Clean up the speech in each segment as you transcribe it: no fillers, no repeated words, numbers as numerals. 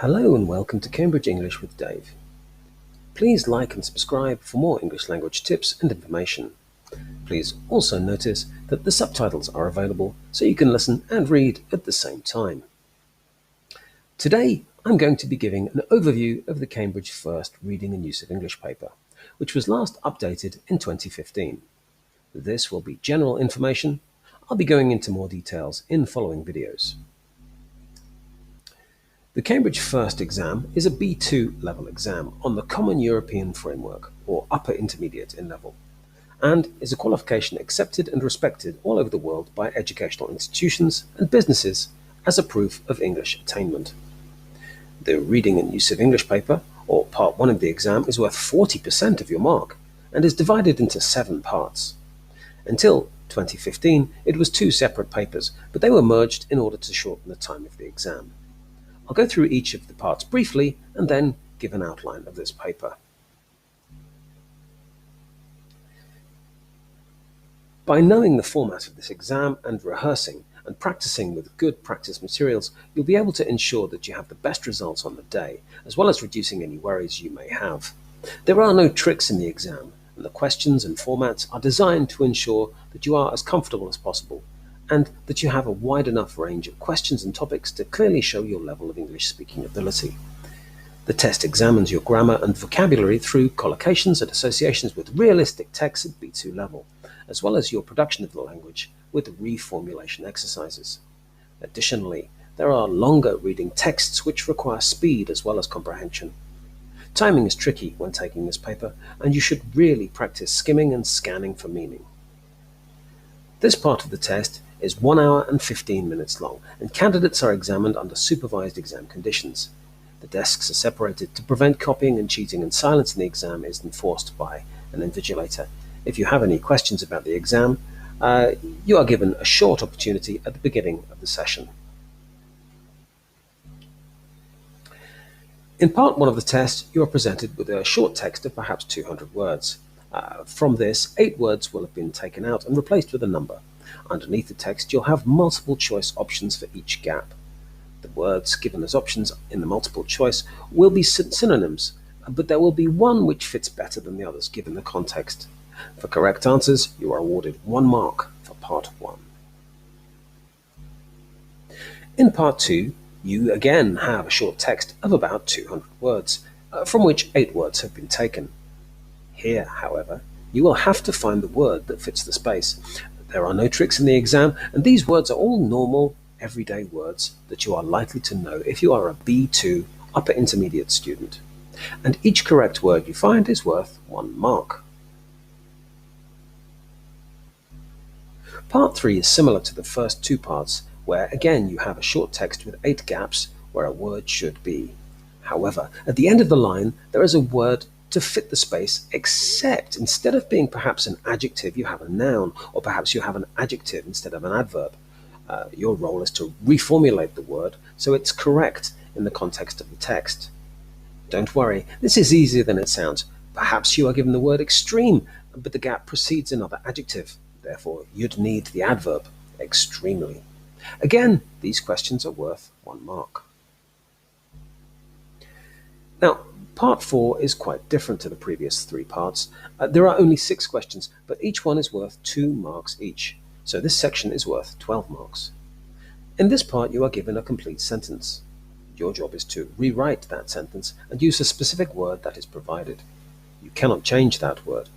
Hello and welcome to Cambridge English with Dave. Please like and subscribe for more English language tips and information. Please also notice that the subtitles are available so you can listen and read at the same time. Today I'm going to be giving an overview of the Cambridge First Reading and Use of English paper, which was last updated in 2015. This will be general information. I'll be going into more details in following videos. The Cambridge First exam is a B2 level exam on the Common European Framework, or Upper Intermediate in level, and is a qualification accepted and respected all over the world by educational institutions and businesses as a proof of English attainment. The Reading and Use of English paper, or Part 1 of the exam, is worth 40% of your mark and is divided into 7 parts. Until 2015, it was 2 separate papers, but they were merged in order to shorten the time of the exam. I'll go through each of the parts briefly and then give an outline of this paper. By knowing the format of this exam and rehearsing and practicing with good practice materials, you'll be able to ensure that you have the best results on the day, as well as reducing any worries you may have. There are no tricks in the exam, and the questions and formats are designed to ensure that you are as comfortable as possible and that you have a wide enough range of questions and topics to clearly show your level of English speaking ability. The test examines your grammar and vocabulary through collocations and associations with realistic text at B2 level, as well as your production of the language with reformulation exercises. Additionally, there are longer reading texts which require speed as well as comprehension. Timing is tricky when taking this paper, and you should really practice skimming and scanning for meaning. This part of the test is 1 hour and 15 minutes long, and candidates are examined under supervised exam conditions. The desks are separated to prevent copying and cheating, and silence in the exam is enforced by an invigilator. If you have any questions about the exam, you are given a short opportunity at the beginning of the session. In part 1 of the test, you are presented with a short text of perhaps 200 words. From this, 8 words will have been taken out and replaced with a number. Underneath the text, you'll have multiple choice options for each gap. The words given as options in the multiple choice will be synonyms, but there will be one which fits better than the others given the context. For correct answers, you are awarded 1 mark for part 1. In part 2, you again have a short text of about 200 words, from which 8 words have been taken. Here, however, you will have to find the word that fits the space. There are no tricks in the exam, and these words are all normal, everyday words that you are likely to know if you are a B2 upper intermediate student. And each correct word you find is worth 1 mark. Part 3 is similar to the first 2 parts, where again you have a short text with 8 gaps where a word should be. However, at the end of the line, there is a word to fit the space, except instead of being perhaps an adjective, you have a noun, or perhaps you have an adjective instead of an adverb. Your role is to reformulate the word so it's correct in the context of the text. Don't worry, this is easier than it sounds. Perhaps you are given the word extreme, but the gap precedes another adjective. Therefore, you'd need the adverb extremely. Again, these questions are worth 1 mark. Now, Part 4 is quite different to the previous 3 parts. There are only 6 questions, but each one is worth 2 marks each, so this section is worth 12 marks. In this part, you are given a complete sentence. Your job is to rewrite that sentence and use a specific word that is provided. You cannot change that word.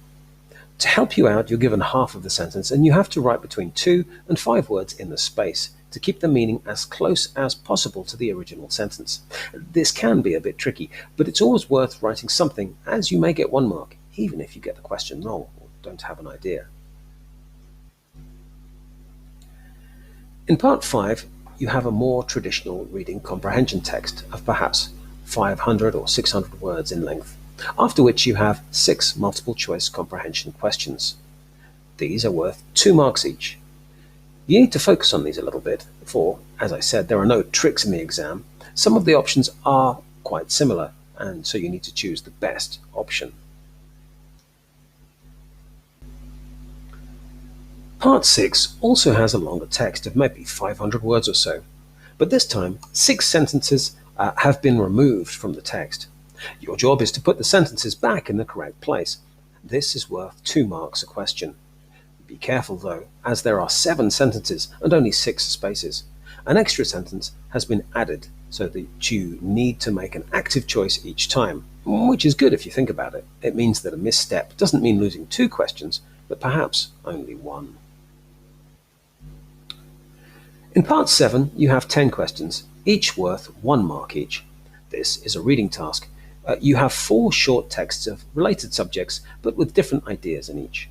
To help you out, you're given half of the sentence, and you have to write between 2 and 5 words in the space to keep the meaning as close as possible to the original sentence. This can be a bit tricky, but it's always worth writing something, as you may get 1 mark, even if you get the question wrong or don't have an idea. In Part 5, you have a more traditional reading comprehension text of perhaps 500 or 600 words in length, after which you have 6 multiple choice comprehension questions. These are worth 2 marks each. You need to focus on these a little bit, for, as I said, there are no tricks in the exam. Some of the options are quite similar, and so you need to choose the best option. Part 6 also has a longer text of maybe 500 words or so, but this time 6 sentences have been removed from the text. Your job is to put the sentences back in the correct place. This is worth 2 marks a question. Be careful though, as there are 7 sentences and only 6 spaces. An extra sentence has been added so that you need to make an active choice each time, which is good if you think about it. It means that a misstep doesn't mean losing 2 questions, but perhaps only 1. In part 7, you have 10 questions, each worth 1 mark each. This is a reading task. You have 4 short texts of related subjects, but with different ideas in each.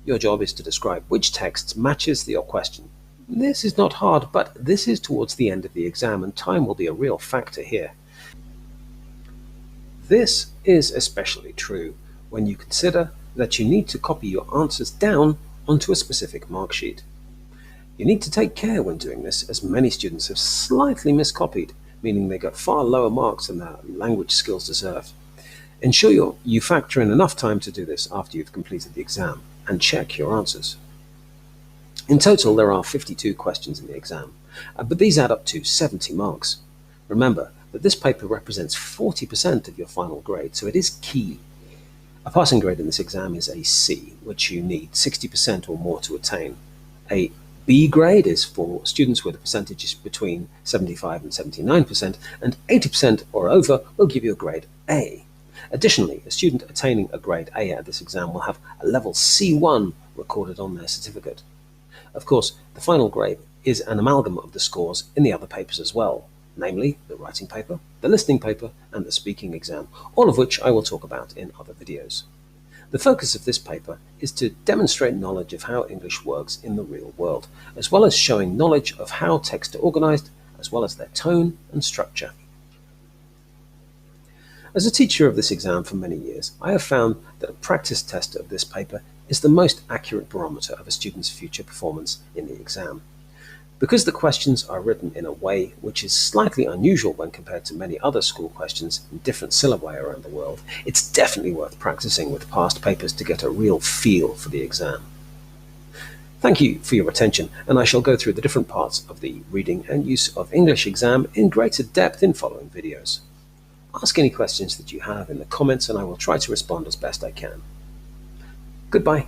Your job is to describe which text matches your question. This is not hard, but this is towards the end of the exam, and time will be a real factor here. This is especially true when you consider that you need to copy your answers down onto a specific mark sheet. You need to take care when doing this, as many students have slightly miscopied, meaning they got far lower marks than their language skills deserve. Ensure you factor in enough time to do this after you've completed the exam, and check your answers. In total, there are 52 questions in the exam, but these add up to 70 marks. Remember that this paper represents 40% of your final grade, so it is key. A passing grade in this exam is a C, which you need 60% or more to attain. A B grade is for students with a percentage between 75 and 79%, and 80% or over will give you a grade A. Additionally, a student attaining a grade A at this exam will have a level C1 recorded on their certificate. Of course, the final grade is an amalgam of the scores in the other papers as well, namely the writing paper, the listening paper, and the speaking exam, all of which I will talk about in other videos. The focus of this paper is to demonstrate knowledge of how English works in the real world, as well as showing knowledge of how texts are organized, as well as their tone and structure. As a teacher of this exam for many years, I have found that a practice test of this paper is the most accurate barometer of a student's future performance in the exam. Because the questions are written in a way which is slightly unusual when compared to many other school questions in different syllabi around the world, it's definitely worth practicing with past papers to get a real feel for the exam. Thank you for your attention, and I shall go through the different parts of the reading and use of English exam in greater depth in following videos. Ask any questions that you have in the comments, and I will try to respond as best I can. Goodbye.